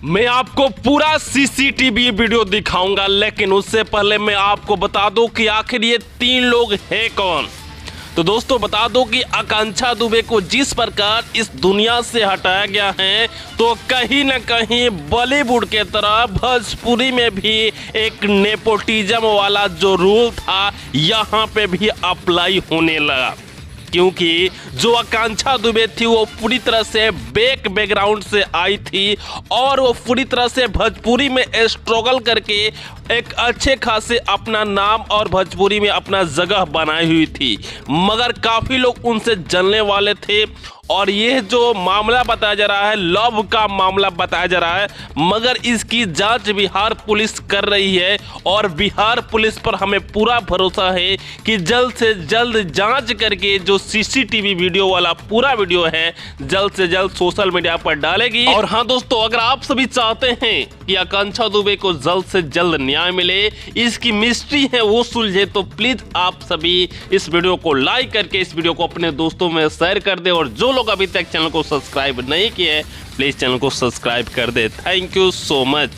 मैं आपको पूरा सीसीटीवी वीडियो दिखाऊंगा, लेकिन उससे पहले मैं आपको बता दूं कि आखिर ये 3 लोग हैं कौन। तो दोस्तों बता दो कि आकांक्षा दुबे को जिस प्रकार इस दुनिया से हटाया गया है, तो कहीं न कहीं बॉलीवुड के तरह भोजपुरी में भी एक नेपोटिज्म वाला जो रूल था यहाँ पे भी अप्लाई होने लगा। क्योंकि जो आकांक्षा दुबे थी वो पूरी तरह से बैकग्राउंड से आई थी और वो पूरी तरह से भोजपुरी में स्ट्रगल करके एक अच्छे खासे अपना नाम और भोजपुरी में अपना जगह बनाई हुई थी, मगर काफ़ी लोग उनसे जलने वाले थे। और ये जो मामला बताया जा रहा है, लव का मामला बताया जा रहा है, मगर इसकी जांच बिहार पुलिस कर रही है और बिहार पुलिस पर हमें पूरा भरोसा है कि जल्द से जल्द जांच करके जो सीसीटीवी वीडियो वाला पूरा वीडियो है जल्द से जल्द सोशल मीडिया पर डालेगी। और हाँ दोस्तों, अगर आप सभी चाहते हैं कि आकांक्षा दुबे को जल्द से जल्द न्याय मिले, इसकी मिस्ट्री है वो सुलझे, तो प्लीज आप सभी इस वीडियो को लाइक करके इस वीडियो को अपने दोस्तों में शेयर कर दे। और जो लोग अभी तक चैनल को सब्सक्राइब नहीं किए, प्लीज चैनल को सब्सक्राइब कर दे। Thank you so much.